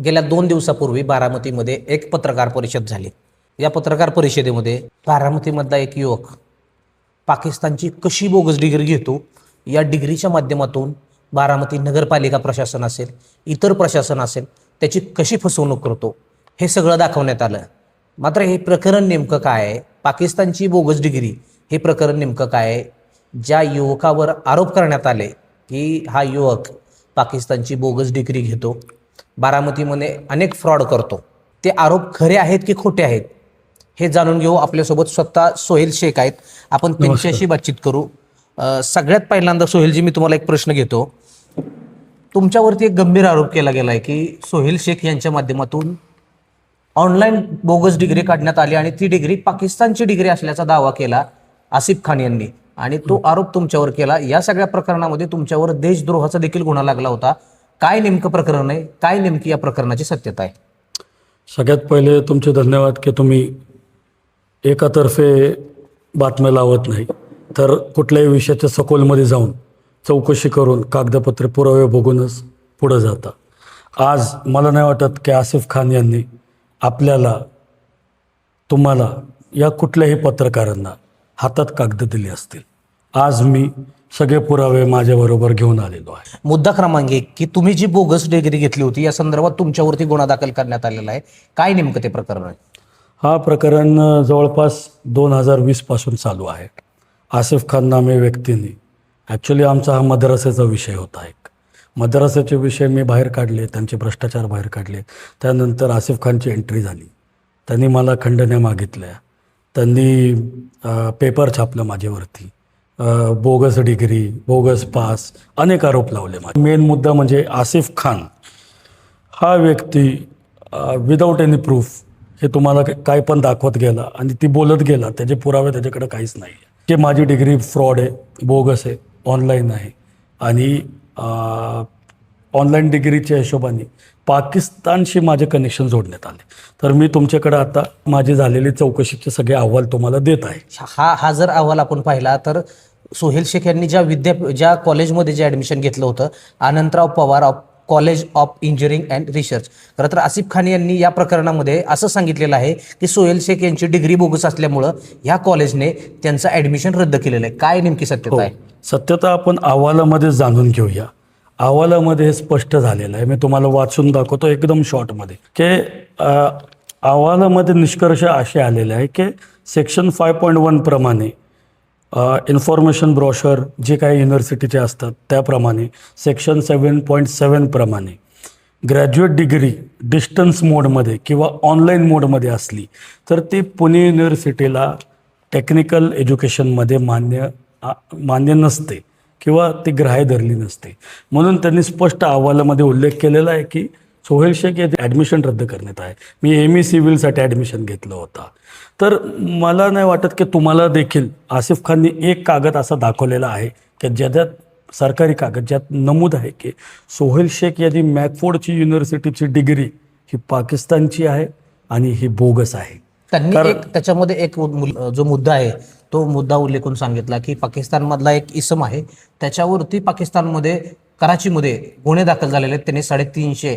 गेल्या 2 दिवसापूर्वी बारामतीमध्ये एक पत्रकार परिषद झाली. या पत्रकार परिषदेमध्ये बारामतीमधला एक युवक पाकिस्तानची कशी बोगस डिग्री घेतो, या डिग्रीच्या माध्यमातून बारामती नगरपालिका प्रशासन असेल, इतर प्रशासन असेल, त्याची कशी फसवणूक करतो हे सगळं दाखवण्यात आलं. मात्र हे प्रकरण नेमकं काय आहे, पाकिस्तानची बोगस डिग्री हे प्रकरण नेमकं काय आहे, ज्या युवकावर आरोप करण्यात आले की हा युवक पाकिस्तानची बोगस डिग्री घेतो, बारामतीमध्ये अनेक फ्रॉड करतो, ते आरोप खरे आहेत की खोटे आहेत हे जाणून घेऊ. आपल्यासोबत स्वतः सोहेल शेख आहेत, आपण त्यांच्याशी बातचीत करू. सगळ्यात पहिल्यांदा सोहेलजी, मी तुम्हाला एक प्रश्न घेतो. तुमच्यावरती एक गंभीर आरोप केला गेला आहे की सोहेल शेख यांच्या माध्यमातून ऑनलाईन बोगस डिग्री काढण्यात आली आणि ती डिग्री पाकिस्तानची डिग्री असल्याचा दावा केला आसिफ खान यांनी, आणि तो आरोप तुमच्यावर केला. या सगळ्या प्रकरणामध्ये तुमच्यावर देशद्रोहाचा देखील गुन्हा लागला होता. काय नेमकं प्रकरण आहे, काय नेमकी या प्रकरणाची सत्यता आहे? सगळ्यात पहिले तुमचे धन्यवाद की तुम्ही एकातर्फे बातम्या लावत नाही, तर कुठल्याही विषयाच्या सखोलमध्ये जाऊन चौकशी करून कागदपत्रे पुरावे बघूनच पुढं जाता. आज मला नाही वाटत की आसिफ खान यांनी आपल्याला, तुम्हाला, या कुठल्याही पत्रकारांना हातात कागद दिले असतील. आज मी सगळे पुरावे माझ्याबरोबर घेऊन आलेलो आहे. मुद्दा क्रमांक 1 की तुम्ही जी बोगस डिग्री घेतली होती या संदर्भात तुमच्यावरती गुन्हा दाखल करण्यात आलेला आहे. काय नेमकं ते प्रकरण आहे? हा प्रकरण जवळपास 2020 पासून चालू आहे. आसिफ खान नामे व्यक्तीने, ॲक्च्युली आमचा हा मद्रासाचा विषय होता. एक मद्रासाचे विषय मी बाहेर काढले, त्यांचे भ्रष्टाचार बाहेर काढले. त्यानंतर आसिफ खानची एंट्री झाली, त्यांनी मला खंडण्या मागितल्या, त्यांनी पेपर छापलं माझ्यावरती, बोगस डिग्री, बोगस पास, अनेक आरोप लावले. मेन मुद्दा म्हणजे आसिफ खान हा व्यक्ती विदाऊट एनी प्रूफ हे तुम्हाला काय पण दाखवत गेला आणि ती बोलत गेला, त्याचे पुरावे त्याच्याकडे काहीच नाही आहे की माझी डिग्री फ्रॉड आहे, बोगस आहे, ऑनलाईन आहे. आणि ऑनलाईन डिग्रीच्या हिशोबाने पाकिस्तानशी माझे कनेक्शन जोडण्यात आले. तर मी तुमच्याकडे आता माझी झालेली चौकशीचे सगळे अहवाल तुम्हाला देत आहे. हा जर अहवाल आपण पाहिला तर सोहेल शेख यांनी ज्या कॉलेजमध्ये जे ॲडमिशन घेतलं होतं, Anantrao Pawar college of engineering and research, खरं तर आसिफ खान यांनी या प्रकरणामध्ये असं सांगितलेलं आहे की सोहेल शेख यांची डिग्री बोगस असल्यामुळं ह्या कॉलेजने त्यांचं ॲडमिशन रद्द केलेलं आहे. काय नेमकी सत्यता आहे? सत्यता आपण अहवालामध्ये जाणून घेऊया. अहवालामध्ये हे स्पष्ट झालेलं आहे, मी तुम्हाला वाचून दाखवतो एकदम शॉर्टमध्ये. की अहवालामध्ये निष्कर्ष असे आलेले आहे की सेक्शन 5.1 प्रमाणे इन्फॉर्मेशन ब्रॉशर जे काही युनिव्हर्सिटीचे असतात त्याप्रमाणे, सेक्शन 7.7 प्रमाणे ग्रॅज्युएट डिग्री डिस्टन्स मोडमध्ये किंवा ऑनलाईन मोडमध्ये असली तर ती पुणे युनिव्हर्सिटीला टेक्निकल एज्युकेशनमध्ये मान्य नसते किंवा ती ग्राह्य धरली नसते. म्हणून त्यांनी स्पष्ट अहवालामध्ये उल्लेख केलेला आहे की सोहेल शेख याचे ॲडमिशन रद्द करण्यात आहे. मी ME सिव्हिलसाठी ॲडमिशन घेतलं होतं. तर मला नाही वाटत की तुम्हाला देखील आसिफ खानने एक कागद असा दाखवलेला आहे की ज्याच्यात, सरकारी कागद, ज्यात नमूद आहे की सोहेल शेख याची मॅकफोर्डची युनिव्हर्सिटीची डिग्री ही पाकिस्तानची आहे आणि ही बोगस आहे. त्यांनी त्याच्यामध्ये एक जो मुद्दा आहे तो मुद्दा उल्लेखून सांगितला की पाकिस्तानमधला एक इसम आहे, त्याच्यावरती पाकिस्तानमध्ये कराचीमध्ये गुन्हे दाखल झालेले आहेत. त्यांनी 350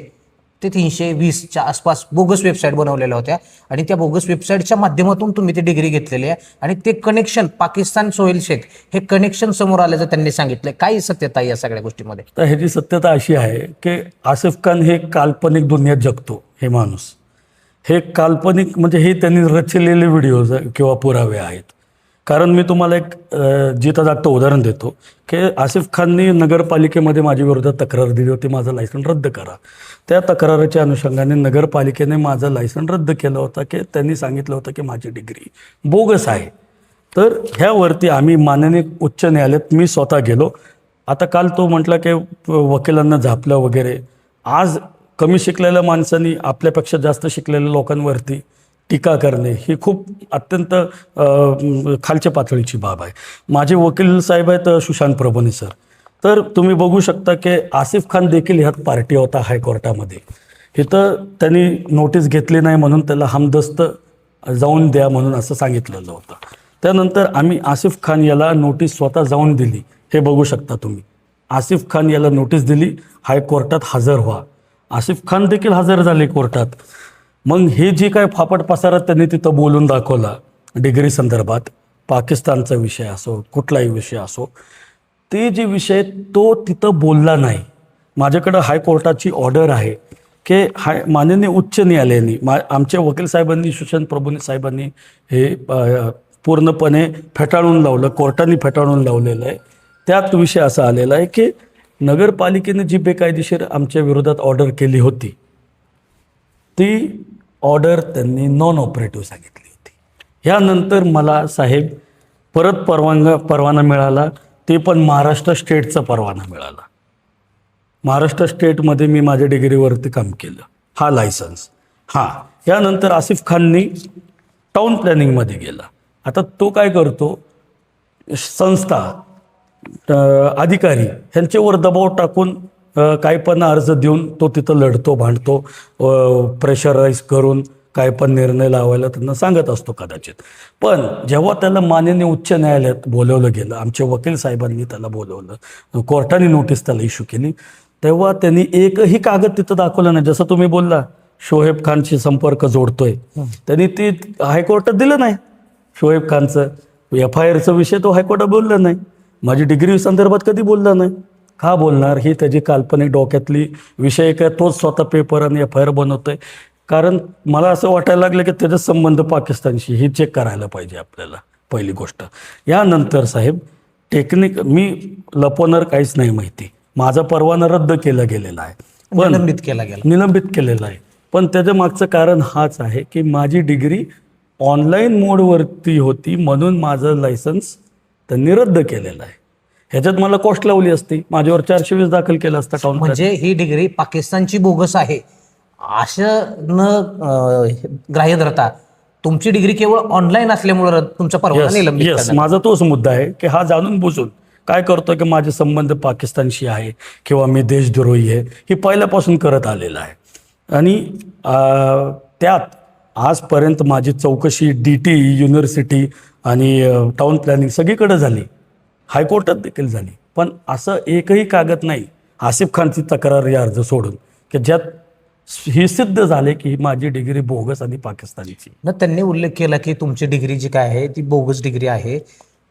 ते 320च्या आसपास बोगस वेबसाईट बनवलेल्या होत्या आणि त्या बोगस वेबसाईटच्या माध्यमातून तुम्ही ती डिग्री घेतलेली आहे आणि ते कनेक्शन पाकिस्तान, सोहेल शेख हे कनेक्शन समोर आल्याचं त्यांनी सांगितलं. काय सत्यता आहे या सगळ्या गोष्टीमध्ये? तर ह्याची सत्यता अशी आहे की आसिफ खान हे काल्पनिक दुनियेत जगतो. हे माणूस हे काल्पनिक, म्हणजे हे त्यांनी रचलेले व्हिडिओज किंवा पुरावे आहेत. कारण मी तुम्हाला एक जिथं जागतं उदाहरण देतो की आसिफ खाननी नगरपालिकेमध्ये माझ्या विरोधात तक्रार दिली होती, माझं लायसन रद्द करा. त्या तक्रारीच्या अनुषंगाने नगरपालिकेने माझं लायसन रद्द केलं होतं की त्यांनी सांगितलं होतं की माझी डिग्री बोगस आहे. तर ह्यावरती आम्ही माननीय उच्च न्यायालयात मी स्वतः गेलो. आता काल तो म्हटला की वकिलांना झापलं वगैरे. आज कमी शिकलेल्या माणसांनी आपल्यापेक्षा जास्त शिकलेल्या लोकांवरती टीका करणे ही खूप अत्यंत खालच्या पातळीची बाब आहे. माझे वकील साहेब आहेत सुशांत प्रभुने सर. तर तुम्ही बघू शकता की आसिफ खान देखील ह्यात पार्टी होता हायकोर्टामध्ये. इथं त्यांनी नोटीस घेतली नाही म्हणून त्याला हमदस्त जाऊन द्या म्हणून असं सांगितलेलं होतं. त्यानंतर आम्ही आसिफ खान याला नोटीस स्वतः जाऊन दिली. हे बघू शकता तुम्ही, आसिफ खान याला नोटीस दिली, हायकोर्टात हजर व्हा. आसिफ खान देखील हजर झाले कोर्टात. मग हे जे काय फापट पसारात त्यांनी तिथं बोलून दाखवला डिग्री संदर्भात, पाकिस्तानचा विषय असो कुठलाही विषय असो, ते जे विषय तो तिथं बोलला नाही. माझ्याकडं हायकोर्टाची ऑर्डर आहे की माननीय उच्च न्यायालयाने आमच्या वकील साहेबांनी, सुशांत प्रभूने साहेबांनी हे पूर्णपणे फेटाळून लावलं, कोर्टाने फेटाळून लावलेलं आहे. त्यात विषय असा आलेला आहे की नगरपालिकेने जी बेकायदेशीर आमच्या विरोधात ऑर्डर केली होती, ती ऑर्डर त्यांनी नॉन ऑपरेटिव्ह सांगितली होती. ह्यानंतर मला साहेब परत परवाना मिळाला, ते पण महाराष्ट्र स्टेटचा परवाना मिळाला. महाराष्ट्र स्टेटमध्ये मी माझ्या डिग्रीवरती काम केलं, हा लायसन्स. यानंतर आसिफ खाननी टाउन प्लॅनिंगमध्ये गेला. आता तो काय करतो, संस्था अधिकारी ह्यांच्यावर दबाव टाकून काय पण अर्ज देऊन तो तिथं लढतो, भांडतो, प्रेशराईज करून काय पण निर्णय लावायला त्यांना सांगत असतो कदाचित. पण जेव्हा त्याला माननीय उच्च न्यायालयात बोलवलं गेलं, आमच्या वकील साहेबांनी त्याला बोलवलं, कोर्टाने नोटीस त्याला इश्यू केली, तेव्हा त्यांनी एकही कागद तिथं दाखवलं नाही. जसं तुम्ही बोलला शोएब खानशी संपर्क जोडतोय, त्यांनी ते हायकोर्टात दिलं नाही. शोएब खानचं FIRचा विषय तो हायकोर्टात बोलला नाही. माझी डिग्री संदर्भात कधी बोलला नाही. का बोलणार? ही त्याची काल्पनिक डोक्यातली विषय काय, तोच स्वतः पेपर आणि FIR बनवतोय. कारण मला असं वाटायला लागलं की त्याचा संबंध पाकिस्तानशी हे चेक करायला पाहिजे आपल्याला, पहिली गोष्ट. यानंतर साहेब टेक्निक मी लपवणार काहीच नाही माहिती. माझा परवाना रद्द केला गेलेला आहे, पण निलंबित केलेला आहे. पण त्याच्या मागचं कारण हाच आहे की माझी डिग्री ऑनलाईन मोडवरती होती, म्हणून माझं लायसन्स त्यांनी रद्द केलेलं आहे. ह्याच्यात मला कॉस्ट लावली असती, माझ्यावर 420 दाखल केलं असतं टाउन. म्हणजे ही डिग्री पाकिस्तानची बोगस आहे असं न ग्राह्य धरता तुमची डिग्री केवळ ऑनलाईन असल्यामुळे तुमचा परवाना निलंबित करण्यात आला. माझा तोच मुद्दा आहे की हा जाणून बुजून काय करतोय की माझे संबंध पाकिस्तानशी आहे किंवा मी देशद्रोही आहे, हे पहिल्यापासून करत आलेलं आहे. आणि त्यात आजपर्यंत माझी चौकशी DT युनिव्हर्सिटी आणि टाउन प्लॅनिंग सगळीकडे झाली, हायकोर्टात देखील झाली. पण असं एकही कागद नाही आसिफ खानची तक्रार अर्ज सोडून की ज्यात हे सिद्ध झाले की माझी डिग्री बोगस आणि पाकिस्तानीची. ना त्यांनी उल्लेख केला की तुमची डिग्री जी काय आहे ती बोगस डिग्री आहे.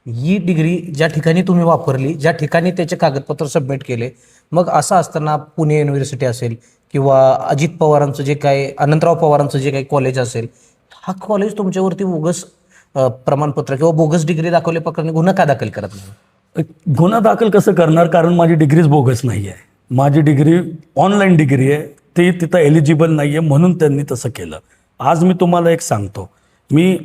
ही डिग्री ज्या ठिकाणी तुम्ही वापरली, ज्या ठिकाणी त्याचे कागदपत्र सबमिट केले, मग असं असताना पुणे युनिव्हर्सिटी असेल किंवा अजित पवारांचं जे काय, अनंतराव पवारांचं जे काही कॉलेज असेल, हा कॉलेज तुमच्यावरती बोगस प्रमाणपत्र किंवा बोगस डिग्री दाखवल्या प्रकरणी गुन्हा का दाखल करत नाही? गुन्हा दाखल कसं करणार? कारण माझी डिग्रीच बोगस नाही आहे. माझी डिग्री ऑनलाईन डिग्री आहे, ती तिथं एलिजिबल नाही आहे, म्हणून त्यांनी तसं केलं. आज मी तुम्हाला एक सांगतो, मी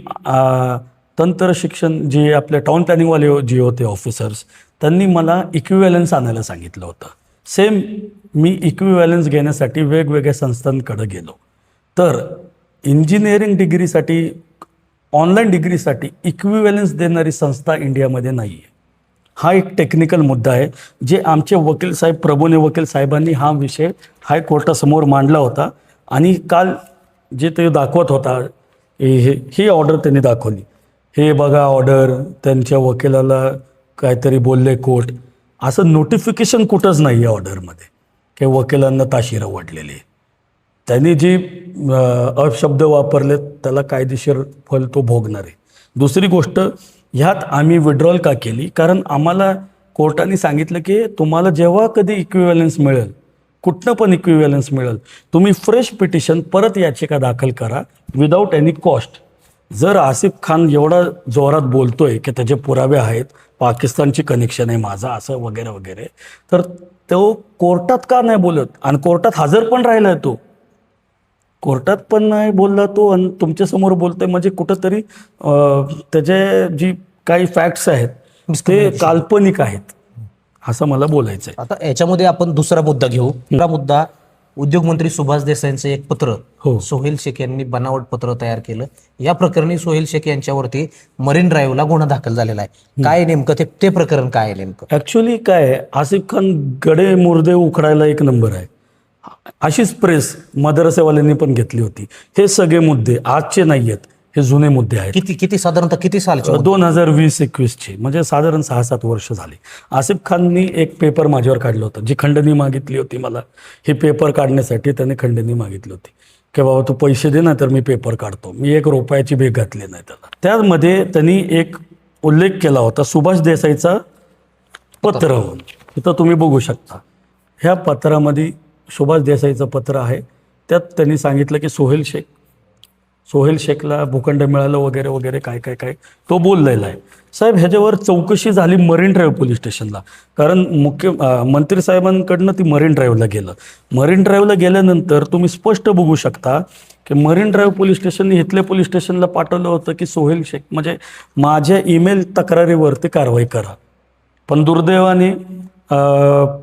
तंत्र शिक्षण जे आपले टाउन प्लॅनिंगवाले जे होते ऑफिसर्स, त्यांनी मला इक्विव्हॅलन्स आणायला सांगितलं होतं. सेम मी इक्विव्हॅलन्स घेण्यासाठी वेगवेगळ्या संस्थांकडे गेलो. तर इंजिनिअरिंग डिग्रीसाठी, ऑनलाईन डिग्रीसाठी इक्विव्हॅलन्स देणारी संस्था इंडियामध्ये नाही आहे. हा एक टेक्निकल मुद्दा आहे जे आमचे वकील साहेब, प्रभूने वकील साहेबांनी हा विषय हायकोर्टासमोर मांडला होता. आणि काल जे ते दाखवत होता, ही ऑर्डर त्यांनी दाखवली. हे बघा ऑर्डर, त्यांच्या वकिलाला काहीतरी बोलले कोर्ट, असं नोटिफिकेशन कुठंच नाही आहे ऑर्डरमध्ये की वकिलांना ताशीर वाटलेली. त्यांनी जी अपशब्द वापरले त्याला कायदेशीर फल तो भोगणार आहे. दुसरी गोष्ट, ह्यात आम्ही विड्रॉल का केली? कारण आम्हाला कोर्टाने सांगितलं की तुम्हाला जेव्हा कधी इक्विव्हॅलन्स मिळेल, कुठनं पण इक्विव्हॅलन्स मिळेल, तुम्ही फ्रेश पिटिशन परत याचिका दाखल करा विदाऊट एनी कॉस्ट. जर आसिफ खान एवढा जोरात बोलतोय की त्याचे पुरावे आहेत, पाकिस्तानची कनेक्शन आहे माझा, असं वगैरे वगैरे, तर तो कोर्टात का नाही बोलत? आणि कोर्टात हजर पण राहिलाय तो, कोर्टात पण नाही बोलला तो आणि तुमच्यासमोर बोलतोय. म्हणजे कुठंतरी त्याचे जी काही फॅक्ट्स आहेत ते काल्पनिक आहेत, असं मला बोलायचं आहे. आता याच्यामध्ये आपण दुसरा मुद्दा घेऊ. दुसरा मुद्दा, उद्योगमंत्री सुभाष देसाईंचं एक पत्र सोहेल शेख यांनी बनावट पत्र तयार केलं. या प्रकरणी सोहेल शेख यांच्यावरती मरीन ड्राईव्हला गुन्हा दाखल झालेला आहे. काय नेमकं ते प्रकरण काय आहे नेमकं? ऍक्च्युली काय आहे, आसिफ खान गडे मुर्दे उखडायला एक नंबर आहे. अशीच प्रेस मदरसेवाल्यांनी पण घेतली होती. हे सगळे मुद्दे आजचे नाही आहेत, हे जुने मुद्दे आहेत. किती साधारणतः किती सालचे मुद्दे? 2020-21ची, म्हणजे साधारण 6-7 वर्ष झाली. आसिफ खाननी एक पेपर माझ्यावर काढलं होतं, जी खंडणी मागितली होती मला. हे पेपर काढण्यासाठी त्याने खंडणी मागितली होती की बाबा तू पैसे दे ना तर मी पेपर काढतो. मी 1 रुपयाची भीक घातली नाही त्याला. त्यामध्ये त्यांनी एक उल्लेख केला होता सुभाष देसाईचा पत्र म्हणून. इथं तुम्ही बघू शकता, ह्या पत्रामध्ये सुभाष देसाईचं पत्र आहे. त्यात त्यांनी सांगितलं की सोहेल शेखला भूखंड मिळालं वगैरे वगैरे काय काय काय तो बोललेला आहे. साहेब, ह्याच्यावर चौकशी झाली मरीन ड्राईव्ह पोलीस स्टेशनला, कारण मंत्री साहेबांकडनं ती मरीन ड्राईव्हला गेलं. मरीन ड्राईव्हला गेल्यानंतर तुम्ही स्पष्ट बघू शकता की मरीन ड्राईव्ह पोलीस स्टेशनने इथल्या पोलीस स्टेशनला पाठवलं होतं की सोहेल शेख म्हणजे माझ्या ईमेल तक्रारीवरती कारवाई करा. पण दुर्दैवाने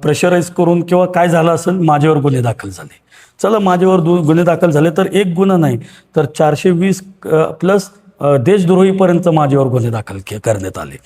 प्रेशराईज करून किंवा काय झालं असेल माझ्यावर गुन्हे दाखल झाले. चला, माझ्यावर गुन्हे दाखल झाले तर एक गुन्हा नाही तर 420 प्लस देशद्रोहीपर्यंत माझ्यावर गुन्हे दाखल करण्यात आले.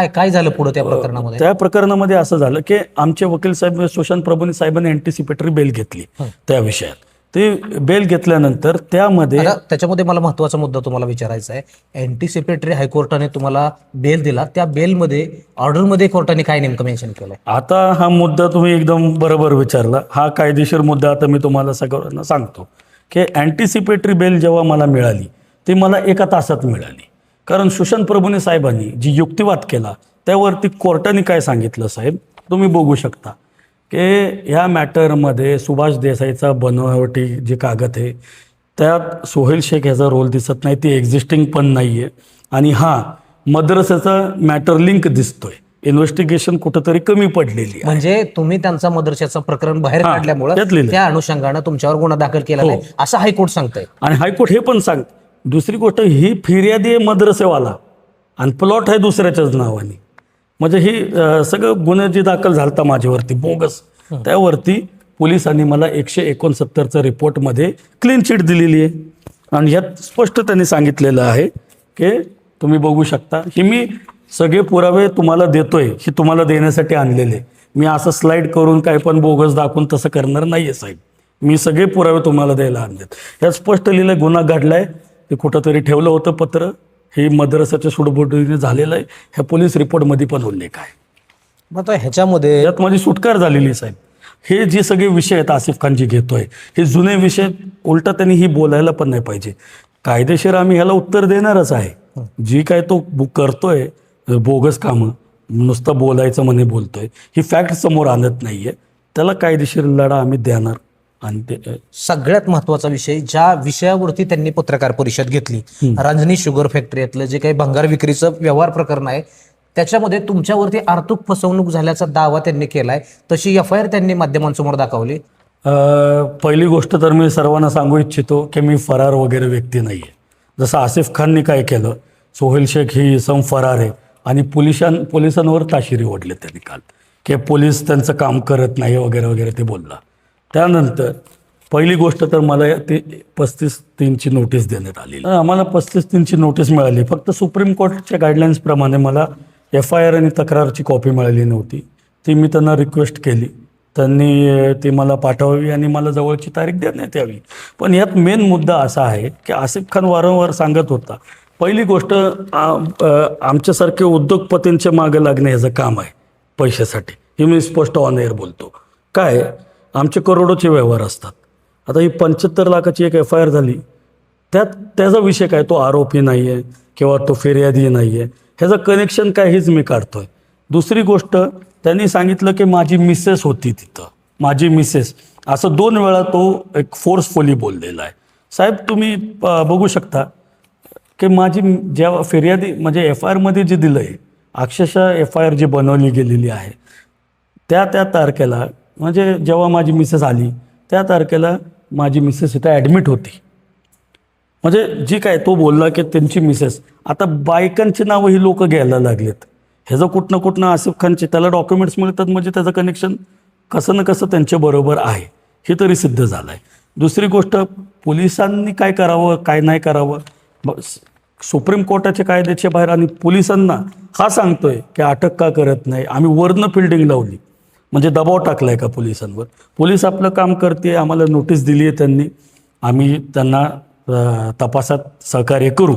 काय झालं पुढे त्या प्रकरणामध्ये? त्या प्रकरणामध्ये असं झालं की आमचे वकील साहेब सुशांत प्रभूंनी साहेबांनी अँटिसिपेटरी बेल घेतली त्या विषयात. ते बेल घेतल्यानंतर त्यामध्ये त्याच्यामध्ये मला महत्वाचा मुद्दा तुम्हाला विचारायचा आहे. अँटिसिपेटरी हायकोर्टाने तुम्हाला बेल दिला, त्या बेलमध्ये ऑर्डरमध्ये कोर्टाने काय नेमकं मेन्शन केलंय? आता हा मुद्दा तुम्ही एकदम बरोबर विचारला. हा कायदेशीर मुद्दा आता मी तुम्हाला सगळ्यांना सांगतो की अँटिसिपेटरी बेल जेव्हा मला मिळाली ती मला 1 तासात मिळाली. कारण सुशांत प्रभूने साहेबांनी जी युक्तिवाद केला त्यावरती कोर्टाने काय सांगितलं साहेब तुम्ही बघू शकता की ह्या मॅटरमध्ये सुभाष देसाईचा बनावटी जे कागद आहे त्यात सोहेल शेख ह्याचा रोल दिसत नाही, ती एक्झिस्टिंग पण नाही आहे. आणि हा मद्रसाचा मॅटर लिंक दिसतोय. इन्व्हेस्टिगेशन कुठंतरी कमी पडलेली आहे. म्हणजे तुम्ही त्यांचा मदरशाचं प्रकरण बाहेर काढल्यामुळे त्या अनुषंगानं तुमच्यावर गुन्हा दाखल केला नाही असं हायकोर्ट सांगतंय. आणि हायकोर्ट हे पण सांग, दुसरी गोष्ट ही फिर्यादी आहे मद्रसेवाला आणि प्लॉट आहे दुसऱ्याच्याच नावाने. म्हणजे ही सगळं गुन्हे जे दाखल झालता माझ्यावरती बोगस, त्यावरती पोलिसांनी मला 169चा रिपोर्टमध्ये क्लीन चिट दिलेली आहे. आणि ह्यात स्पष्ट त्यांनी सांगितलेलं आहे की तुम्ही बघू शकता ही मी सगळे पुरावे तुम्हाला देतोय, हे तुम्हाला देण्यासाठी आणलेले. मी असं स्लाईड करून काय पण बोगस दाखवून तसं करणार नाही आहे साहेब. मी सगळे पुरावे तुम्हाला द्यायला आणलेत. ह्यात स्पष्ट लिहिलं गुन्हा घडलाय, ते कुठंतरी ठेवलं होतं पत्र, हे मद्रसाच्या सुडबुडीने झालेलं आहे. ह्या पोलीस रिपोर्टमध्ये पण उल्लेख आहे. मग ह्याच्यामध्ये यात माझी सुटकार झालेली साहेब. हे जे सगळे विषय आहेत आसिफ खान जी घेतोय हे जुने विषय, उलटा त्यांनी ही बोलायला पण नाही पाहिजे. कायदेशीर आम्ही ह्याला उत्तर देणारच आहे. जी काय तो करतोय बोगस कामं, नुसतं बोलायचं म्हणे बोलतोय, ही फॅक्ट समोर आणत नाहीये, त्याला कायदेशीर लढा आम्ही देणार. आणि ते सगळ्यात महत्वाचा विषय, ज्या विषयावरती त्यांनी पत्रकार परिषद घेतली, रंजनी शुगर फॅक्टरीतलं जे काही भंगार विक्रीचं व्यवहार प्रकरण आहे, त्याच्यामध्ये तुमच्यावरती आर्थिक फसवणूक झाल्याचा दावा त्यांनी केलाय. तशी FIR त्यांनी माध्यमांसमोर दाखवली. पहिली गोष्ट तर मी सर्वांना सांगू इच्छितो की मी फरार वगैरे व्यक्ती नाही आहे. जसं आसिफ खानने काय केलं, सोहेल शेख ही फरार आहे आणि पोलिसांवर ताशिरी ओढले त्यांनी काल की पोलीस त्यांचं काम करत नाही वगैरे वगैरे ते बोलला. त्यानंतर पहिली गोष्ट तर मला ते 35-3ची नोटीस देण्यात आली. आम्हाला 35-3ची नोटीस मिळाली, फक्त सुप्रीम कोर्टच्या गाईडलाईन्सप्रमाणे मला FIR आणि तक्रारची कॉपी मिळाली नव्हती. ती मी त्यांना रिक्वेस्ट केली, त्यांनी ती मला पाठवावी आणि मला जवळची तारीख देण्यात यावी. पण यात मेन मुद्दा असा आहे की आसिफ खान वारंवार सांगत होता, पहिली गोष्ट आमच्यासारखे उद्योगपतींच्या मागे लागणे ह्याचं काम आहे पैशासाठी. हे मी स्पष्ट ऑन एअर बोलतो. काय आमचे करोडोचे व्यवहार असतात. आता ही 75 लाखाची एक FIR झाली, त्याचा विषय काय, तो आरोपी नाही आहे किंवा तो फिर्यादी नाही आहे, ह्याचं कनेक्शन काय हेच मी काढतोय. दुसरी गोष्ट त्यांनी सांगितलं की माझी मिसेस होती तिथं, माझी मिसेस, असं 2 वेळा तो एक फोर्सफुली बोललेला आहे. साहेब तुम्ही बघू शकता की माझी जेव्हा फिर्यादी म्हणजे FIRमध्ये जे दिलं आहे, अक्षरशः FIR जी बनवली गेलेली आहे त्या तारखेला, म्हणजे जेव्हा माझी मिसेस आली त्या तारखेला माझी मिसेस इथं ॲडमिट होती. म्हणजे जी काय तो बोलला की त्यांची मिसेस, आता बायकांची नावं ही लोक घ्यायला लागलेत. ह्याचं कुठनं आसिफ खानचे त्याला डॉक्युमेंट्स मिळतात, म्हणजे त्याचं कनेक्शन कसं ना कसं त्यांच्याबरोबर आहे हे तरी सिद्ध झालं आहे. दुसरी गोष्ट, पोलिसांनी काय करावं काय नाही करावं, सुप्रीम कोर्टाच्या कायद्याच्या बाहेर आणि पोलिसांना हा सांगतोय की अटक का करत नाही, आम्ही वरनं फिल्डिंग लावली, म्हणजे दबाव टाकलाय का पोलिसांवर. पोलीस आपलं काम करते, आम्हाला नोटीस दिली आहे त्यांनी, आम्ही त्यांना तपासात सहकार्य करू.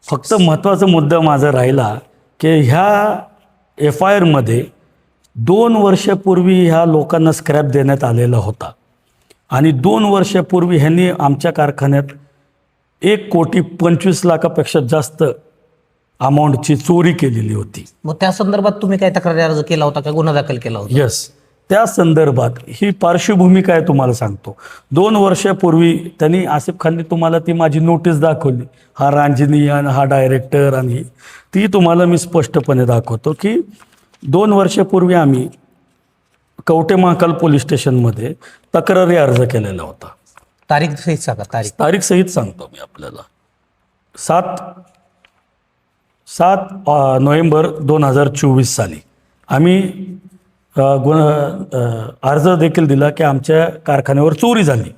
फक्त महत्त्वाचा मुद्दा माझा राहिला की ह्या FIRमध्ये 2 वर्षापूर्वी ह्या लोकांना स्क्रॅप देण्यात आलेला होता आणि 2 वर्षापूर्वी ह्यांनी आमच्या कारखान्यात 1,25,00,000पेक्षा जास्त अमाऊंटची चोरी केलेली होती. मग त्या संदर्भात तुम्ही काय तक्रारी अर्ज केला होता का गुन्हा दाखल केला होता? यस, त्या संदर्भात ही पार्श्वभूमी काय तुम्हाला सांगतो. 2 वर्षापूर्वी त्यांनी आसिफ खानने तुम्हाला ती माझी नोटीस दाखवली, हा रांजनी आणि हा डायरेक्टर, आणि ती तुम्हाला मी स्पष्टपणे दाखवतो की 2 वर्षापूर्वी आम्ही कवठे महाकाल पोलीस स्टेशनमध्ये तक्रारी अर्ज केलेला होता. तारीख सहित सांगा. तारीख सहित सांगतो मी आपल्याला. 7 नोव्हेंबर 2024 साली आम्ही अर्ज देखील दिला की आमच्या कारखान्यावर चोरी झाली.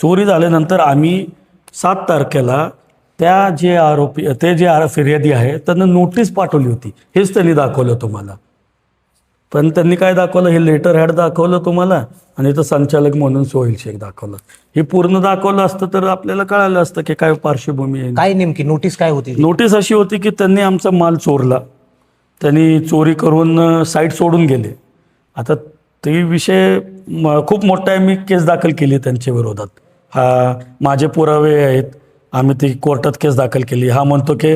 चोरी झाल्यानंतर आम्ही 7 तारखेला ते जे फिर्यादी आहे त्यांना नोटीस पाठवली होती. हेच त्यांनी दाखवलं तुम्हाला. पण त्यांनी काय दाखवलं, हे लेटर हॅड दाखवलं तुम्हाला आणि इथं संचालक म्हणून सोहेल शेख दाखवलं. हे पूर्ण दाखवलं असतं तर आपल्याला कळालं असतं की काय पार्श्वभूमी आहे. काय नेमकी नोटीस काय होती? नोटीस अशी होती की त्यांनी आमचा माल चोरला, त्यांनी चोरी करून साईट सोडून गेले. आता ते विषय खूप मोठा आहे. मी केस दाखल केली त्यांच्या विरोधात. माझे पुरावे आहेत, आम्ही ती कोर्टात केस दाखल केली. हा म्हणतो की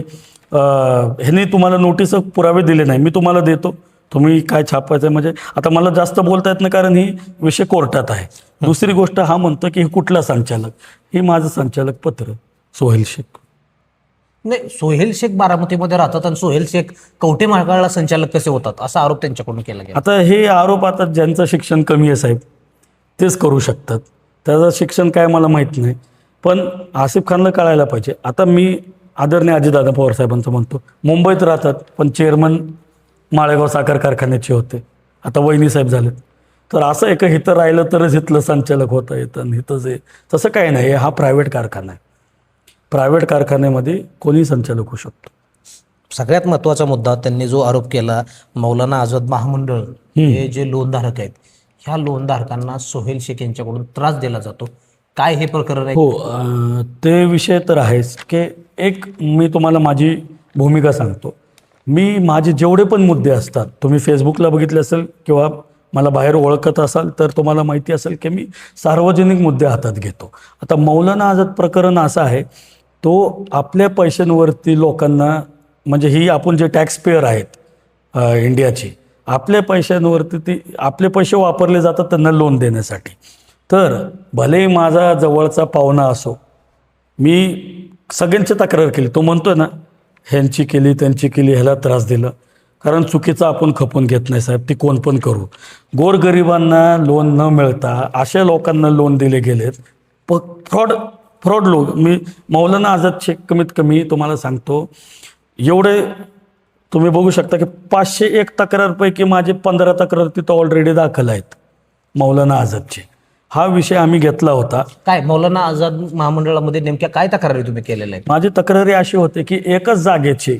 ह्यांनी तुम्हाला नोटीस पुरावे दिले नाही, मी तुम्हाला देतो, तुम्ही काय छापायचं. म्हणजे आता मला जास्त बोलता येत नाही कारण ही विषय कोर्टात आहे. दुसरी गोष्ट, हा म्हणतो की हे कुठला संचालक, हे माझं संचालक पत्र सोहेल शेख. नाही, सोहेल शेख बारामतीमध्ये राहतात आणि सोहेल शेख कवठे महाकाळला संचालक कसे होतात असा आरोप त्यांच्याकडून केला गेला. आता हे आरोप आता ज्यांचं शिक्षण कमी आहे साहेब तेच करू शकतात. त्याचं शिक्षण काय मला माहीत नाही, पण आसिफ खानला कळायला पाहिजे. आता मी आदरणीय अजितदादा पवार साहेबांचं म्हणतो, मुंबईत राहतात पण चेअरमन माळेगाव साखर कारखान्याचे होते, आता वहिनी साहेब झालेत. तर असं एक इथं राहिलं तरच इथलं संचालक होता येतं आणि इथंच आहे तसं काही नाही. हा प्रायव्हेट कारखाना आहे. प्रायव्हेट कारखान्यामध्ये कोणी संचालक होऊ शकतो. सगळ्यात महत्त्वाचा मुद्दा त्यांनी जो आरोप केला, मौलाना आझाद महामंडळ हे जे लोनधारक आहेत, ह्या लोनधारकांना सोहेल शेख यांच्याकडून त्रास दिला जातो. काय हे प्रकरण आहे? हो, ते विषय तर आहेच की एक मी तुम्हाला माझी भूमिका सांगतो. मी माझे जेवढे पण मुद्दे असतात, तुम्ही फेसबुकला बघितले असेल किंवा मला बाहेर ओळखत असाल तर तुम्हाला माहिती असेल की मी सार्वजनिक मुद्दे हातात घेतो. आता मौलाना आझाद प्रकरण असं आहे, तो आपल्या पैशांवरती लोकांना, म्हणजे ही आपण जे टॅक्स पेअर आहेत इंडियाची, आपल्या पैशांवरती ती आपले पैसे वापरले जातात त्यांना लोन देण्यासाठी. तर भले माझा जवळचा पाहुणा असो, मी सगळ्यांची तक्रार केली. तो म्हणतोय ना ह्यांची केली त्यांची केली, ह्याला त्रास दिला, कारण चुकीचं आपण खपून घेत नाही साहेब, ती कोण पण करू. गोरगरिबांना लोन न मिळता अशा लोकांना लोन दिले गेलेत. फ्रॉड लोक. मी मौलाना आझाद शेख कमीत कमी तुम्हाला सांगतो, एवढे तुम्ही बघू शकता की 501 तक्रारपैकी माझे 15 तक्रार तिथं ऑलरेडी दाखल आहेत मौलाना आझादचे. हा विषय आम्ही घेतला होता. काय मौलाना आझाद महामंडळामध्ये नेमक्या काय तक्रारी तुम्ही केलेल्या आहेत? माझी तक्रारी अशी होते की एकच जागेचे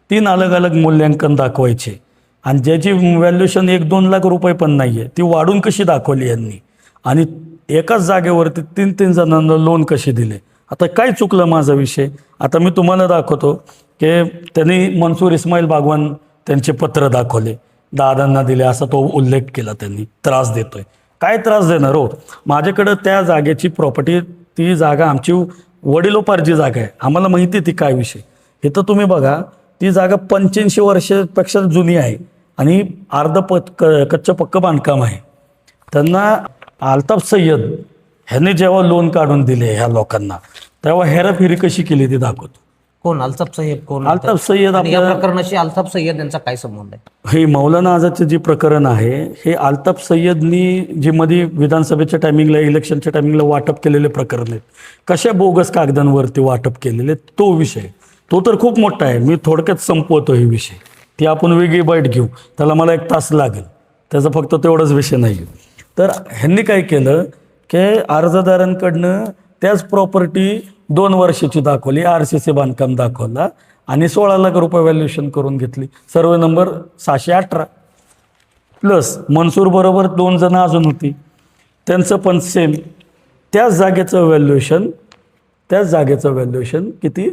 3 अलग अलग मूल्यांकन दाखवायचे आणि ज्याची व्हॅल्युएशन 1-2 लाख रुपये पण नाही आहे, ती वाढून कशी दाखवली यांनी, आणि एकाच जागेवरती 3-3 जणांना लोन कसे दिले. आता काय चुकलं माझा विषय? आता मी तुम्हाला दाखवतो की त्यांनी मनसूर इस्माईल बागवान त्यांचे पत्र दाखवले, दादांना दिले असा तो उल्लेख केला. त्यांनी त्रास देतोय. काय त्रास देणार हो? माझ्याकडं त्या जागेची प्रॉपर्टी, ती जागा आमची वडिलोपार्जी जागा आहे, आम्हाला माहिती आहे ती काय विषय. इथं तुम्ही बघा, ती जागा 85 वर्षापेक्षा जुनी आहे आणि कच्चं पक्कं बांधकाम आहे. त्यांना अल्ताफ सय्यद ह्याने जेव्हा लोन काढून दिले ह्या लोकांना, तेव्हा हेराफेरी कशी केली ती दाखवतो. कोण अल्ताफ सय्यद? कोण अल्ताफ सय्यद? या प्रकरणाशी अल्ताफ सय्यद यांचा काय संबंध आहे? हे मौलाना आझादचे जे प्रकरण आहे, हे अल्ताफ सय्यदनी जे मध्ये विधानसभेच्या टायमिंगला, इलेक्शनच्या टायमिंगला वाटप केलेले प्रकरण आहेत, कशा बोगस कागदांवरती वाटप केलेले, तो विषय तो तर खूप मोठा आहे. मी थोडक्यात संपवतो हे विषय, ती आपण वेगळी बाईट घेऊ, त्याला मला 1 तास लागेल, त्याचा फक्त तेवढाच विषय नाही. तर ह्यांनी काय केलं की अर्जदारांकडनं त्याच प्रॉपर्टी 2 वर्षाची दाखवली, RCC बांधकाम दाखवला आणि 16 लाख रुपये व्हॅल्युएशन करून घेतली. सर्वे नंबर 618 प्लस मनसूर बरोबर 2 जण अजून होती, त्यांचं पण सेम त्याच जागेचं व्हॅल्युएशन त्याच जागेचं व्हॅल्युएशन किती,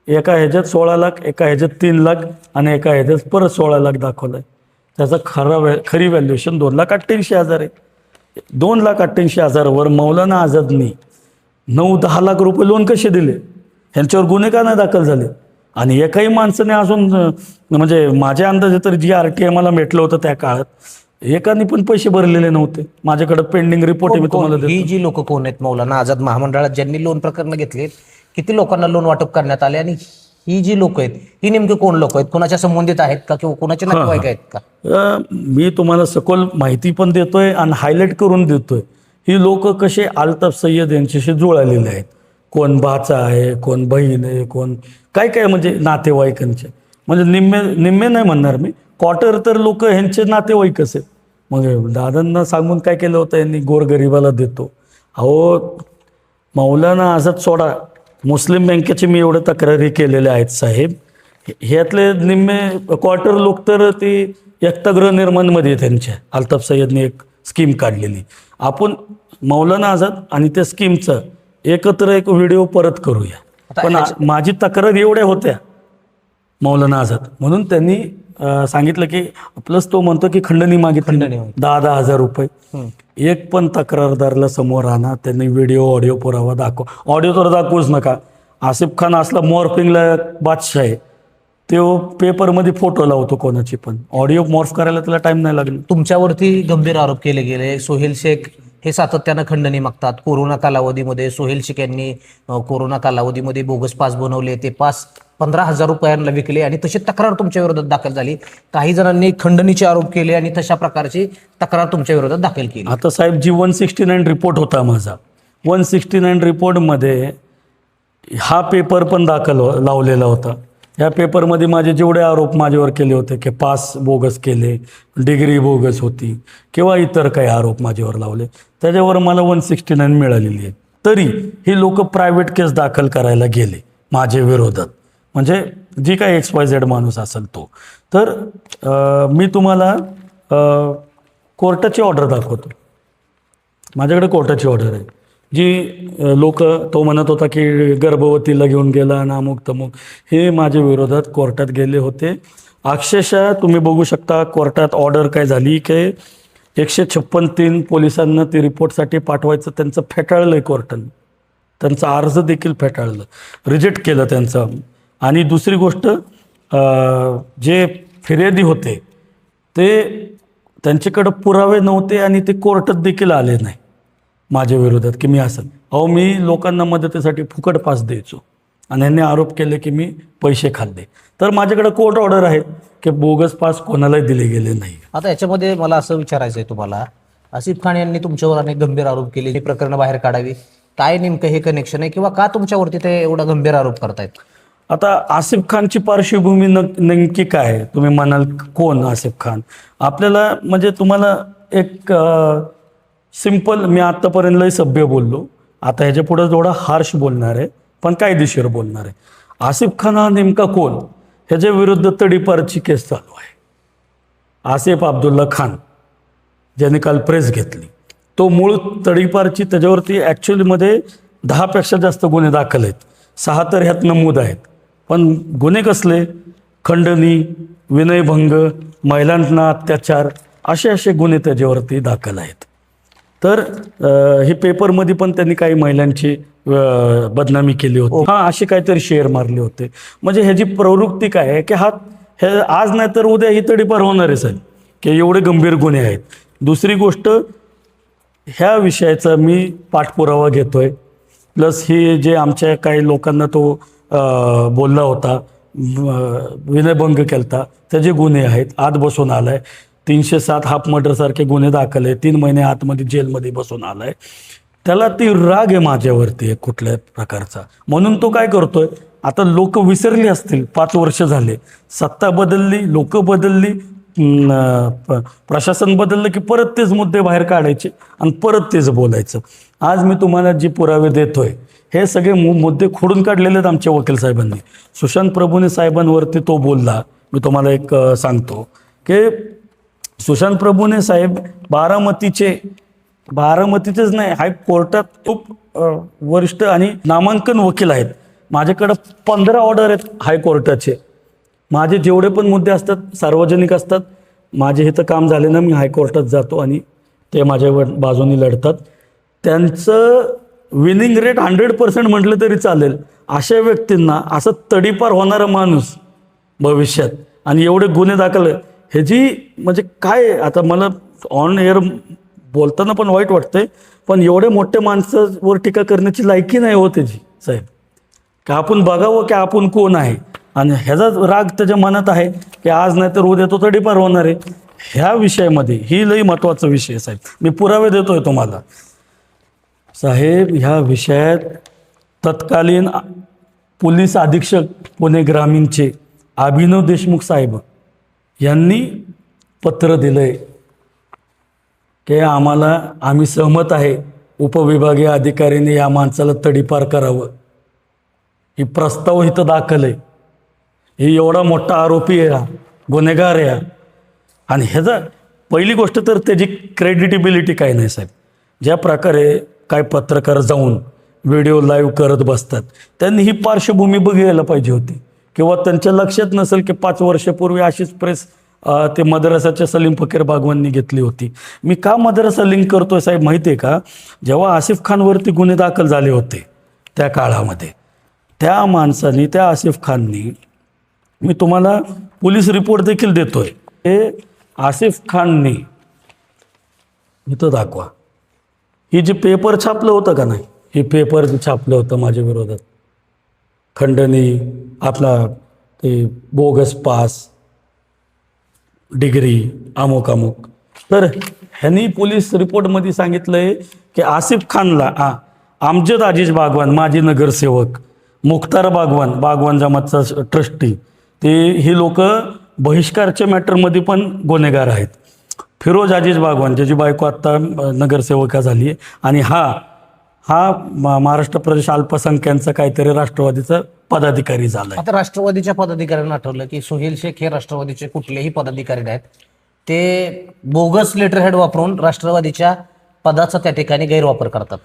एका ह्याच्यात 16 लाख, एका ह्याच्यात 3 लाख आणि एका ह्याच्यात परत 16 लाख दाखवलं आहे. त्याचं खरी व्हॅल्युएशन 2,88,000 आहे. 2,88,000वर मौलाना आझादनी 9-10 लाख रुपये लोन कसे दिले, ह्यांच्यावर गुन्हे का नाही दाखल झाले? आणि एकाही माणसाने अजून म्हणजे माझ्या अंदाजे तर जी RTI मला भेटलं होतं त्या काळात एकाने पण पैसे भरलेले नव्हते. माझ्याकडे पेंडिंग रिपोर्ट आहे, मी तुम्हाला ही देतो. जी लोक कोण आहेत मौलाना आझाद महामंडळात ज्यांनी लोन प्रकरण घेतलेत, किती लोकांना लोन वाटप करण्यात आले, आणि ही जी लोक आहेत ही नेमके कोण लोक आहेत, कोणाच्या संबंधित आहेत का किंवा कोणाचे नातेवाईक आहेत का? मी तुम्हाला सखोल माहिती पण देतोय आणि हायलाईट करून देतोय. ही लोक कसे अल्ताफ सय्यद यांच्याशी जुळालेले आहेत. कोण भाचा आहे, कोण बहीण आहे, कोण काय काय म्हणजे नातेवाईकांचे, म्हणजे निम्मे नाही म्हणणार मी, क्वार्टर तर लोक ह्यांचे नातेवाईकच आहेत. मग दादांना सांगून काय केलं होतं यांनी, गोरगरिबाला देतो. अहो मौलाना आझाद सोडा, मुस्लिम बँकेचे मी एवढे तक्रारी केलेल्या आहेत साहेब. ह्यातले निम्मे क्वार्टर लोक तर ती एकता गृहनिर्माणमध्ये त्यांच्या अल्ताफ सय्यदने एक स्कीम काढलेली. आपण मौलाना आझाद आणि त्या स्कीमचं एकत्र एक व्हिडिओ परत करूया. पण माझी तक्रार एवढ्या होत्या मौलाना आझाद, म्हणून त्यांनी सांगितलं की, प्लस तो म्हणतो की खंडणी मागितली 10,000 रुपये. एक पण तक्रारदारला समोर आणा, त्यांनी व्हिडिओ ऑडिओ पुरावा दाखव. ऑडिओ तर दाखवूच नका. आसिफ खान असला मॉर्फिंगला बादशाह आहे, तो पेपरमध्ये फोटो लावतो कोणाची पण, ऑडिओ मॉर्फ करायला त्याला टाइम नाही लागला. तुमच्यावरती गंभीर आरोप केले गेले. सोहेल शेख हे सातत्यानं खंडणी मागतात. कोरोना कालावधीमध्ये सोहेल शेख यांनी कोरोना कालावधीमध्ये बोगस पास बनवले, ते पास 15,000 रुपयांना विकले आणि तशी तक्रार तुमच्या विरोधात दाखल झाली. काही जणांनी खंडणीचे आरोप केले आणि तशा प्रकारची तक्रार तुमच्या विरोधात दाखल केली. आता साहेब जी 169 रिपोर्ट होता माझा, 169 रिपोर्टमध्ये हा पेपर पण दाखल लावलेला होता. या पेपरमध्ये माझे जेवढे आरोप माझ्यावर केले होते की पास बोगस केले, डिग्री बोगस होती किंवा इतर काही आरोप माझ्यावर लावले, त्याच्यावर मला 169 मिळालेली आहे. तरी ही लोक प्रायव्हेट केस दाखल करायला गेले माझ्या विरोधात, म्हणजे जी काही XYZ माणूस असेल तो. तर मी तुम्हाला कोर्टाची ऑर्डर दाखवतो. माझ्याकडे कोर्टाची ऑर्डर आहे. जी लोक, तो म्हणत होता की गर्भवतीला घेऊन गेला आणि अमुक तमुक, हे माझ्या विरोधात कोर्टात गेले होते. अक्षरशः तुम्ही बघू शकता कोर्टात ऑर्डर काय झाली की 156(3) पोलिसांना ती रिपोर्टसाठी पाठवायचं त्यांचं फेटाळलं आहे कोर्टाने. त्यांचा अर्ज देखील फेटाळलं, रिजेक्ट केलं त्यांचं. आणि दुसरी गोष्ट, जे फिर्यादी होते ते त्यांच्याकडं पुरावे नव्हते आणि ते कोर्टात देखील आले नाही माझ्या विरोधात की मी असं. मी लोकांना मदतीसाठी फुकट पास द्यायचो आणि यांनी आरोप केले की मी पैसे खाल्ले. तर माझ्याकडे कोर्ट ऑर्डर आहे की बोगस पास कोणालाही दिले गेले नाही. आता याच्यामध्ये मला असं विचारायचं आहे तुम्हाला, आसिफ खान यांनी तुमच्यावर अनेक गंभीर आरोप केले, ही प्रकरणं बाहेर काढावी, काय नेमकं हे कनेक्शन आहे किंवा का तुमच्यावरती ते एवढा गंभीर आरोप करतायत? आता आसिफ खानची पार्श्वभूमी नेमकी काय आहे तुम्ही म्हणाल, कोण आसिफ खान? आपल्याला म्हणजे तुम्हाला एक सिंपल, मी आत्तापर्यंत लय सभ्य बोललो, आता ह्याच्या पुढे थोडा हार्श बोलणार आहे पण कायदेशीर बोलणार आहे. आसिफ खान हा नेमका कोण? ह्याच्या विरुद्ध तडीपारची केस चालू आहे. आसिफ अब्दुल्ला खान ज्याने काल प्रेस घेतली, तो मूळ तडीपारची, त्याच्यावरती ॲक्च्युलीमध्ये 10पेक्षा जास्त गुन्हे दाखल आहेत. 6 तर ह्यात नमूद आहेत. पण गुन्हे कसले? खंडणी, विनयभंग, महिलांना अत्याचार, असे गुन्हे त्याच्यावरती दाखल आहेत. तर हे पेपरमध्ये पण त्यांनी काही महिलांची बदनामी केली होती, असे काहीतरी शेअर मारले होते. म्हणजे ह्याची प्रवृत्ती काय आहे की हे आज नाही तर उद्या ही तडीपार होणार आहे साहेब, की एवढे गंभीर गुन्हे आहेत. दुसरी गोष्ट, ह्या विषयाचा मी पाठपुरावा घेतोय. प्लस ही जे आमच्या काही लोकांना तो बोलला होता, विनयभंग केलता, त्याचे गुन्हे आहेत. आत बसून आलाय. 307 हाफ मर्डरसारखे गुन्हे दाखल आहे. 3 महिने आतमध्ये जेलमध्ये बसून आलाय. त्याला ती राग आहे माझ्यावरती कुठल्या प्रकारचा, म्हणून तो काय करतोय. आता लोक विसरली असतील, 5 वर्ष झाले, सत्ता बदलली, लोक बदलली, प्रशासन बदललं की परत तेच मुद्दे बाहेर काढायचे आणि परत तेच बोलायचं. आज मी तुम्हाला जी पुरावे देतोय हे सगळे मुद्दे खोडून काढलेले आहेत आमच्या वकील साहेबांनी. सुशांत प्रभुने साहेबांवरती तो बोलला. मी तुम्हाला एक सांगतो की सुशांत प्रभुने साहेब बारामतीचे बारामतीचेच नाही, हायकोर्टात खूप वरिष्ठ आणि नामांकन वकील आहेत. माझ्याकडं 15 ऑर्डर आहेत हायकोर्टाचे. माझे जेवढे पण मुद्दे असतात सार्वजनिक असतात. माझे हे तर काम झाले ना, मी हायकोर्टात जातो आणि ते माझ्या बाजूने लढतात. त्यांचं विनिंग रेट 100% म्हटलं तरी चालेल. अशा व्यक्तींना असं तडीपार होणारा माणूस भविष्यात आणि एवढे गुन्हे दाखल, ह्याची म्हणजे काय, आता मला ऑन एअर बोलताना पण वाईट वाटतंय, पण एवढे मोठ्या माणसावर टीका करण्याची लायकी नाही हो त्याची साहेब. की आपण बघावं की आपण कोण आहे, आणि ह्याचा राग त्याच्या मनात आहे की आज नाही तर उद्या तो तडीपार होणार आहे. ह्या विषयामध्ये ही लई महत्त्वाचा विषय आहे साहेब. मी पुरावे देतोय तुम्हाला साहेब. ह्या विषयात तत्कालीन पोलीस अधीक्षक पुणे ग्रामीणचे अभिनव देशमुख साहेब यांनी पत्र दिलंय की आम्ही सहमत आहे, उपविभागीय अधिकाऱ्याने या माणसाला तडीपार करावं. ही प्रस्ताव इथं दाखल आहे. ही एवढा मोठा आरोपी आहे, गुन्हेगार आहे. आणि ह्याचा पहिली गोष्ट तर त्याची क्रेडिटेबिलिटी काय नाही साहेब. ज्या प्रकारे काय पत्रकार जाऊन व्हिडिओ लाईव्ह करत बसतात, त्यांनी ही पार्श्वभूमी बघायला पाहिजे होती. किंवा त्यांच्या लक्षात नसेल की 5 वर्षापूर्वी अशीच प्रेस ते मद्रासाच्या सलीम फकीर बागवांनी घेतली होती. मी का मद्रासा लिंक करतोय साहेब माहिती आहे का? जेव्हा आसिफ खानवरती गुन्हे दाखल झाले होते त्या काळामध्ये, त्या माणसाने, त्या आसिफ खाननी, मी तुम्हाला पोलीस रिपोर्ट देखील देतोय, हे आसिफ खाननी इथं दाखवा. ही जे पेपर छापलं होतं का नाही, हे पेपर जे छापलं होतं माझ्या विरोधात, खंडणी, आपला ते बोगस पास, डिग्री, अमुक अमुक. तर ह्यांनी पोलीस रिपोर्टमध्ये सांगितलंय की आसिफ खानला आमजद अजीज बागवान, माजी नगरसेवक, मुख्तार बागवान, बागवान जमातचा ट्रस्टी, ही लोक बहिष्कारच्या मॅटरमध्ये पण गुन्हेगार आहेत. फिरोज अजीज बागवान, ज्याची बायको आत्ता नगरसेवका झाली आहे, आणि हा महाराष्ट्र प्रदेश अल्पसंख्यांचा काहीतरी राष्ट्रवादीचा पदाधिकारी झाला. आता राष्ट्रवादीच्या पदाधिकाऱ्यांना आठवलं की सोहेल शेख हे राष्ट्रवादीचे कुठलेही पदाधिकारी नाहीत, ते बोगस लेटरहेड वापरून राष्ट्रवादीच्या पदाचा त्या ठिकाणी गैरवापर करतात.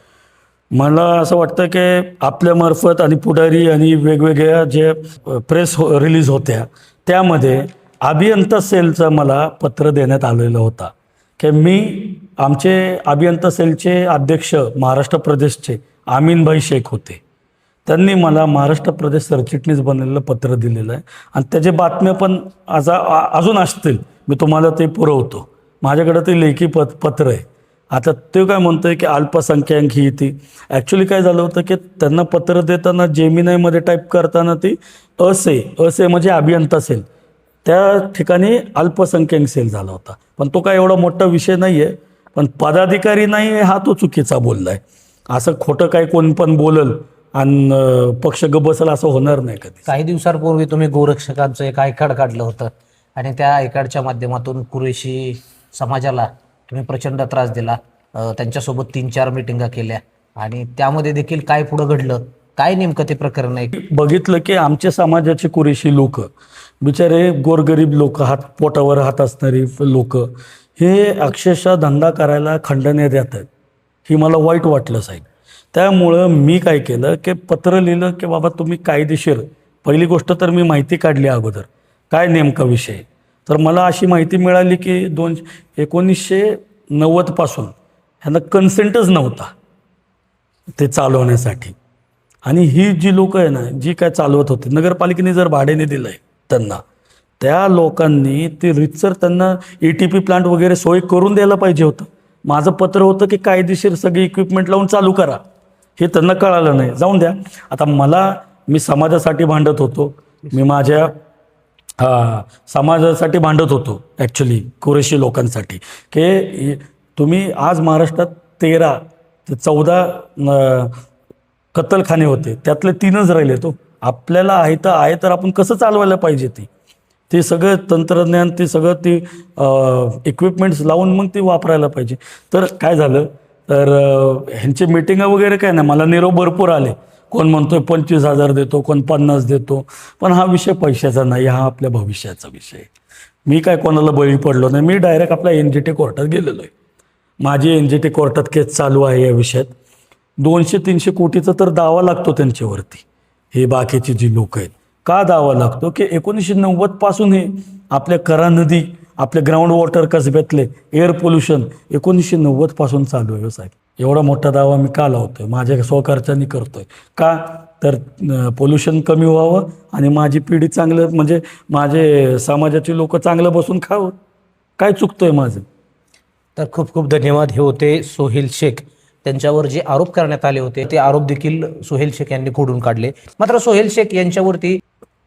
मला असं वाटतं की आपल्यामार्फत आणि पुढारी आणि वेगवेगळ्या जे प्रेस रिलीज होत्या त्यामध्ये अभियंता सेलचं मला पत्र देण्यात आलेलं होता की आमचे अभियंता सेलचे अध्यक्ष महाराष्ट्र प्रदेशचे आमीनभाई शेख होते. त्यांनी मला महाराष्ट्र प्रदेश सरचिटणीस बनलेलं पत्र दिलेलं आहे, आणि त्याचे बातम्या पण अजून असतील, मी तुम्हाला ते पुरवतो. माझ्याकडे ते लेखी पत्र आहे. आता ते काय म्हणतोय की अल्पसंख्याक ही ती, ॲक्च्युली काय झालं होतं की त्यांना पत्र देताना जेमिनायमध्ये टाईप करताना ती असे म्हणजे अभियंता सेल, त्या ठिकाणी अल्पसंख्याक सेल झाला होता. पण तो काय एवढा मोठा विषय नाही आहे, पण पदाधिकारी नाही आहे हा तो चुकीचा बोलला आहे. असं खोटं काय कोण पण बोलल आणि पक्ष ग बसल असं होणार नाही कधी. काही दिवसांपूर्वी तुम्ही गोरक्षकांचं एक आयकार्ड काढलं होतं, आणि त्या आयकार्डच्या माध्यमातून कुरेशी समाजाला तुम्ही प्रचंड त्रास दिला. त्यांच्यासोबत 3-4 मिटिंगा केल्या, आणि त्यामध्ये देखील काय पुढं घडलं, काय नेमकं ते प्रकरण आहे? बघितलं की आमच्या समाजाचे कुरेशी लोक, बिचारे गोरगरीब लोक, पोटावर हात असणारी लोक, हे अक्षरशः धंदा करायला खंडण्यात येतात. ही मला वाईट वाटलं साहेब. त्यामुळं मी काय केलं की पत्र लिहिलं की बाबा तुम्ही कायदेशीर, पहिली गोष्ट तर मी माहिती काढली अगोदर काय नेमका विषय. तर मला अशी माहिती मिळाली की 1990 पासून ह्यांना कन्सेंटच नव्हता ते चालवण्यासाठी. आणि ही जी लोक आहे ना, जी काय चालवत होते, नगरपालिकेने जर भाड्याने दिलं आहे त्यांना, त्या लोकांनी ते रितसर त्यांना ETP प्लांट वगैरे सोय करून द्यायला पाहिजे होतं. माझं पत्र होतं की कायदेशीर सगळी इक्विपमेंट लावून चालू करा, हे त्यांना कळालं नाही. जाऊन द्या. आता मी समाजासाठी भांडत होतो, मी माझ्या समाजासाठी भांडत होतो ॲक्च्युली, कुरेशी लोकांसाठी, की तुम्ही आज महाराष्ट्रात 13 ते 14 कत्तलखाने होते, त्यातले 3च राहिले. तो आपल्याला आहे तर आपण कसं चालवायला पाहिजे ते सगळं तंत्रज्ञान, ते सगळं ती इक्विपमेंट्स लावून मग ते वापरायला पाहिजे. तर काय झालं, तर ह्यांचे मीटिंगा वगैरे काय नाही, मला निरोप भरपूर आले. कोण म्हणतोय 25,000 देतो, कोण 50 देतो. पण हा विषय पैशाचा नाही, हा आपल्या भविष्याचा विषय. मी काय कोणाला बळी पडलो नाही. मी डायरेक्ट आपल्या NGT कोर्टात गेलेलो आहे. माझी NGT कोर्टात केस चालू आहे या विषयात. 200-300 कोटीचा तर दावा लागतो त्यांच्यावरती. हे बाकीची जी लोक आहेत, का दावा लागतो की 1990 पासून हे आपल्या करा नदी, आपले ग्राउंड वॉटर कसब्यातले एअर पोल्युशन 1990 पासून चालू आहे साहेब. एवढा मोठा दावा मी का लावतोय? माझ्या स्वखर्चाने करतोय. का तर पोल्युशन कमी व्हावं आणि माझी पिढी चांगलं, म्हणजे माझे समाजाची लोक चांगलं बसून खावं. काय चुकतोय माझं? तर खूप खूप धन्यवाद. हे होते सोहेल शेख. त्यांच्यावर जे आरोप करण्यात आले होते ते आरोप देखील सोहेल शेख यांनी खोडून काढले. मात्र सोहेल शेख यांच्यावरती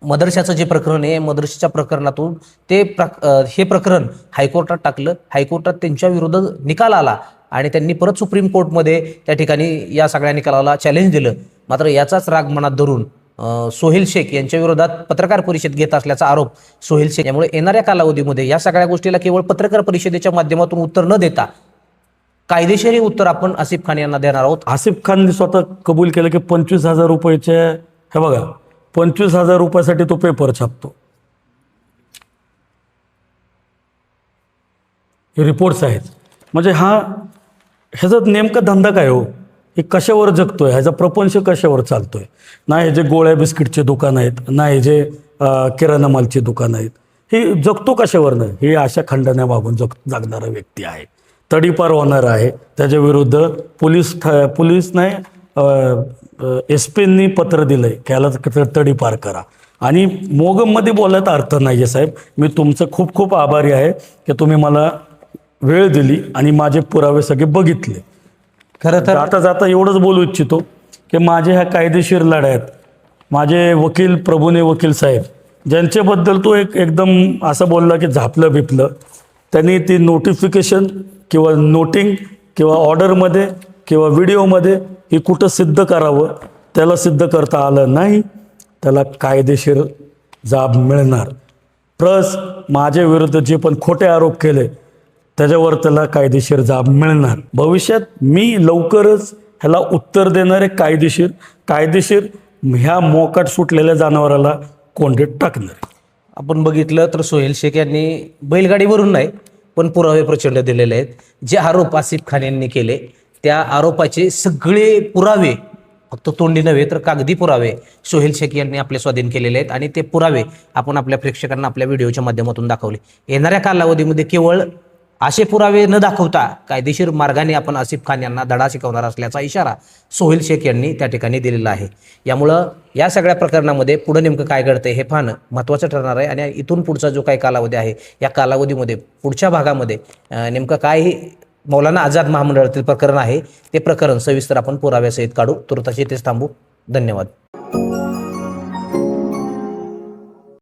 मदरशाचं जे प्रकरण आहे, मदरशाच्या प्रकरणातून हे प्रकरण हायकोर्टात टाकलं. हायकोर्टात त्यांच्या विरुद्ध निकाल आला आणि त्यांनी परत सुप्रीम कोर्टमध्ये त्या ठिकाणी या सगळ्या निकालाला चॅलेंज दिलं. मात्र याचाच राग मनात धरून सोहेल शेख यांच्या विरोधात पत्रकार परिषद घेत असल्याचा आरोप सोहेल शेख. त्यामुळे येणाऱ्या कालावधीमध्ये या सगळ्या गोष्टीला केवळ पत्रकार परिषदेच्या माध्यमातून उत्तर न देता कायदेशीर उत्तर आपण आसिफ खान यांना देणार आहोत. आसिफ खानने स्वतः कबूल केलं की 25,000 रुपयाचे, हे बघा, 25,000 रुपयासाठी तो पेपर छापतो. हे रिपोर्ट्स आहेत. म्हणजे ह्याचा नेमका धंदा काय हो? हे कशावर जगतोय? ह्याचा प्रपंच कशावर चालतोय? ना हे जे गोळ्या बिस्किटचे दुकान आहेत, ना हे जे किराणा मालचे दुकान आहेत, हे जगतो कशावर नाही? हे अशा खंडण्या मागून जगणारा व्यक्ती आहे. तडीपार होणार आहे. त्याच्या विरुद्ध पोलीस नाही, SP-नी पत्र दिलंय की याला तडीपार करा. आणि मोगममध्ये बोलायचा अर्थ नाही आहे साहेब. मी तुमचं खूप खूप आभारी आहे की तुम्ही मला वेळ दिली आणि माझे पुरावे सगळे बघितले. खरं तर जाता जाता एवढंच बोलू इच्छितो की माझे ह्या कायदेशीर लढ्यात माझे वकील प्रभूने वकील साहेब, ज्यांच्याबद्दल तो एकदम असं बोलला की झापलं बिपलं, त्यांनी ती नोटिफिकेशन किंवा नोटिंग किंवा ऑर्डरमध्ये किंवा व्हिडिओमध्ये हे कुठं सिद्ध करावं, त्याला सिद्ध करता आलं नाही. त्याला कायदेशीर जाब मिळणार. प्लस माझ्या विरुद्ध जे पण खोटे आरोप केले त्याच्यावर त्याला कायदेशीर जाब मिळणार. भविष्यात मी लवकरच ह्याला उत्तर देणार आहे. कायदेशीर ह्या मोकाट सुटलेल्या जनावराला कोंडीत टाकणार. आपण बघितलं तर सोहेल शेख यांनी बैलगाडीवरून नाही पण पुरावे प्रचंड दिलेले आहेत. जे आरोप आसिफ खान यांनी केले त्या आरोपाचे सगळे पुरावे, फक्त तोंडी नव्हे तर कागदी पुरावे सोहेल शेख यांनी आपल्या स्वाधीन केलेले आहेत आणि ते पुरावे आपण आपल्या प्रेक्षकांना आपल्या व्हिडिओच्या माध्यमातून दाखवले. येणाऱ्या कालावधीमध्ये केवळ असे पुरावे न दाखवता कायदेशीर मार्गाने आपण आसिफ खान यांना धडा शिकवणार असल्याचा इशारा सोहेल शेख यांनी त्या ठिकाणी दिलेला आहे. यामुळं या सगळ्या प्रकरणामध्ये पुढे नेमकं काय घडतंय हे पाहणं महत्त्वाचं ठरणार आहे. आणि इथून पुढचा जो काही कालावधी आहे या कालावधीमध्ये पुढच्या भागामध्ये नेमकं काय मौलाना आझाद महामंडळातील प्रकरण आहे ते प्रकरण सविस्तर आपण पुराव्यासहित काढू. तुर्तास इथेच थांबू. धन्यवाद.